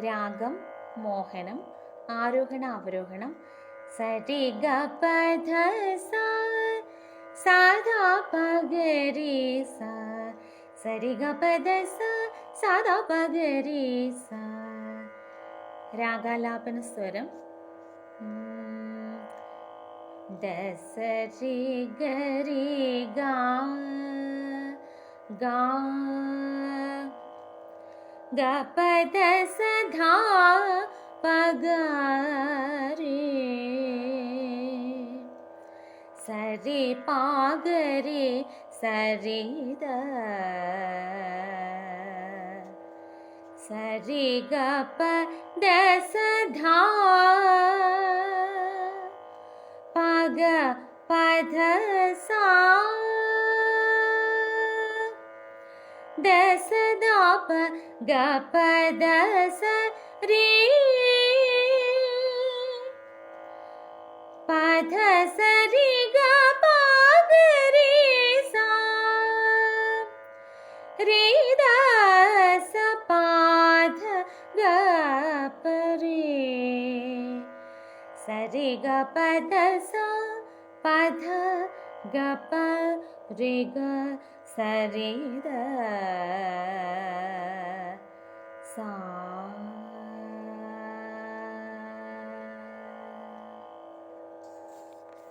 രാഗം മോഹനം, ആരോഹണ അവരോഹണം. സരി ഗ പ ധ സ സാധാ പ ഗ രി സ സരി ഗ പ ധ സ സാധാ പ ഗ രി സ. രാഗാലാപന സ്വരം ദ സ രി ഗ രി ഗ ഗ ग प ध स धा प ग रे स रे प ग रे स रे द स रे ग प ध स धा प ग प ध सा द स द प ग प द स रे प ध स रे ग प ग रे सा रे द स प ध ग प रे स रे ग प ध स प ध ग प रे ग स रे द